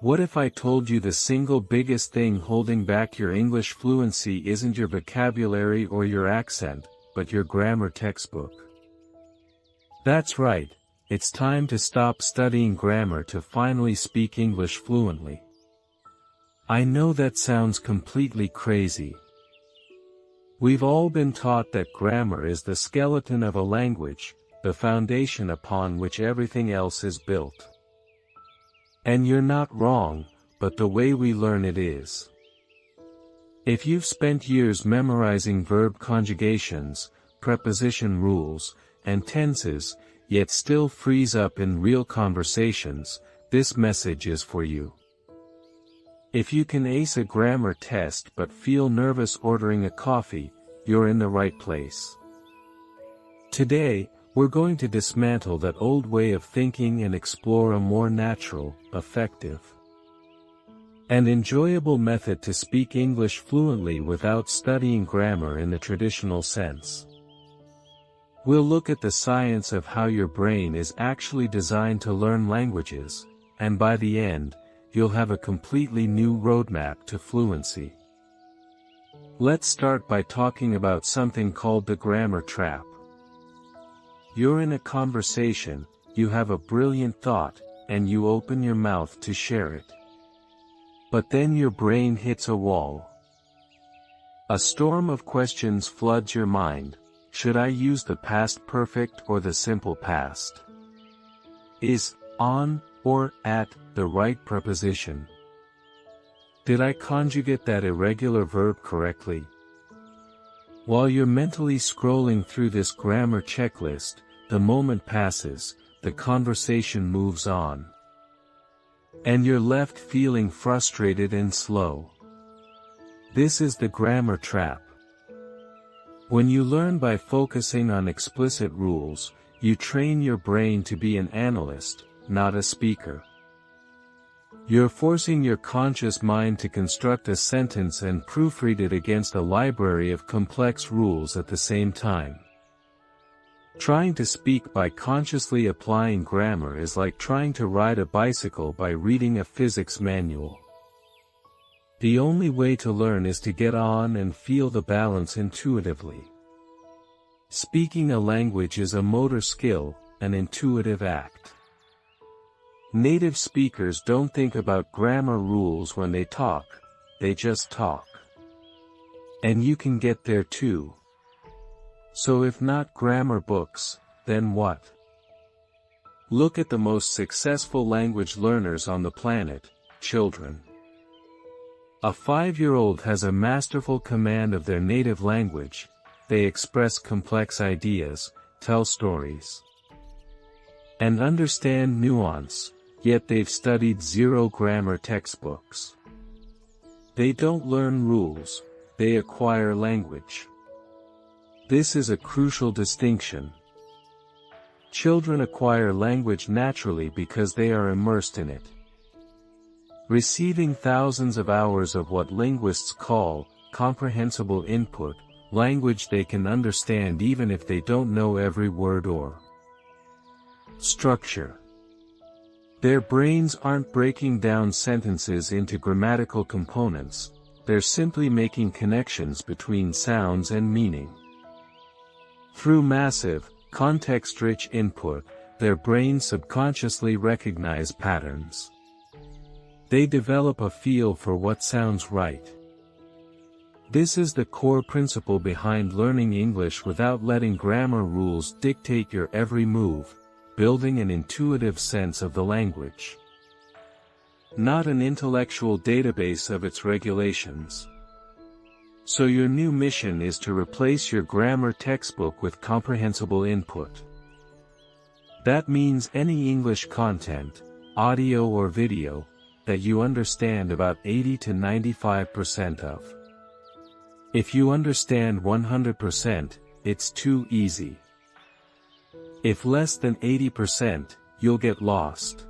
What if I told you the single biggest thing holding back your English fluency isn't your vocabulary or your accent, but your grammar textbook? That's right, it's time to stop studying grammar to finally speak English fluently. I know that sounds completely crazy. We've all been taught that grammar is the skeleton of a language, the foundation upon which everything else is built. And you're not wrong, but the way we learn it is. If you've spent years memorizing verb conjugations, preposition rules, and tenses, yet still freeze up in real conversations, this message is for you. If you can ace a grammar test but feel nervous ordering a coffee, you're in the right place. Today, we're going to dismantle that old way of thinking and explore a more natural, effective, and enjoyable method to speak English fluently without studying grammar in the traditional sense. We'll look at the science of how your brain is actually designed to learn languages, and by the end, you'll have a completely new roadmap to fluency. Let's start by talking about something called the grammar trap. You're in a conversation, you have a brilliant thought, and you open your mouth to share it. But then your brain hits a wall. A storm of questions floods your mind. Should I use the past perfect or the simple past? Is on or at the right preposition? Did I conjugate that irregular verb correctly? While you're mentally scrolling through this grammar checklist, the moment passes, the conversation moves on. And you're left feeling frustrated and slow. This is the grammar trap. When you learn by focusing on explicit rules, you train your brain to be an analyst, not a speaker. You're forcing your conscious mind to construct a sentence and proofread it against a library of complex rules at the same time. Trying to speak by consciously applying grammar is like trying to ride a bicycle by reading a physics manual. The only way to learn is to get on and feel the balance intuitively. Speaking a language is a motor skill, an intuitive act. Native speakers don't think about grammar rules when they talk, they just talk. And you can get there too. So if not grammar books, then what? Look at the most successful language learners on the planet, children. A 5-year-old has a masterful command of their native language. They express complex ideas, tell stories, and understand nuance, yet they've studied 0 grammar textbooks. They don't learn rules, they acquire language. This is a crucial distinction. Children acquire language naturally because they are immersed in it. Receiving thousands of hours of what linguists call comprehensible input, language they can understand even if they don't know every word or structure. Their brains aren't breaking down sentences into grammatical components, they're simply making connections between sounds and meaning. Through massive, context-rich input, their brains subconsciously recognize patterns. They develop a feel for what sounds right. This is the core principle behind learning English without letting grammar rules dictate your every move, building an intuitive sense of the language, not an intellectual database of its regulations. So your new mission is to replace your grammar textbook with comprehensible input. That means any English content, audio or video, that you understand about 80 to 95% of. If you understand 100%, it's too easy. If less than 80%, you'll get lost.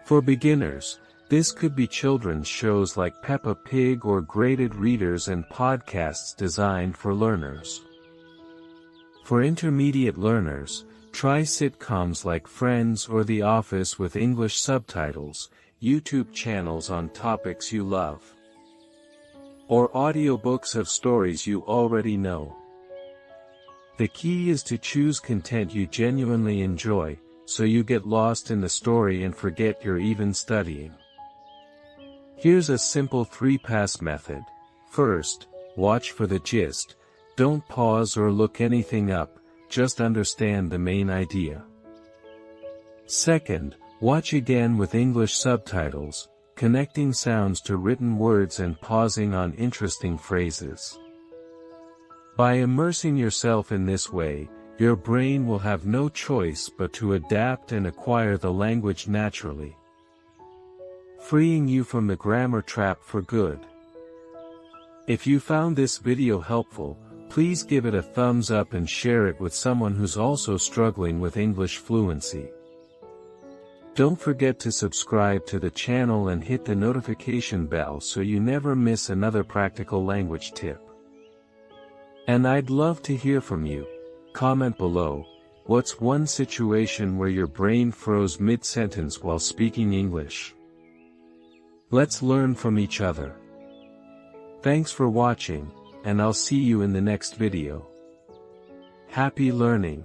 For beginners, this could be children's shows like Peppa Pig or graded readers and podcasts designed for learners. For intermediate learners, try sitcoms like Friends or The Office with English subtitles. YouTube channels on topics you love, or audiobooks of stories you already know. The key is to choose content you genuinely enjoy, so you get lost in the story and forget you're even studying. Here's a simple 3-pass method. First, watch for the gist. Don't pause or look anything up, just understand the main idea. Second, watch again with English subtitles, connecting sounds to written words and pausing on interesting phrases. By immersing yourself in this way, your brain will have no choice but to adapt and acquire the language naturally, freeing you from the grammar trap for good. If you found this video helpful, please give it a thumbs up and share it with someone who's also struggling with English fluency. Don't forget to subscribe to the channel and hit the notification bell so you never miss another practical language tip. And I'd love to hear from you. Comment below, what's one situation where your brain froze mid-sentence while speaking English? Let's learn from each other. Thanks for watching, and I'll see you in the next video. Happy learning!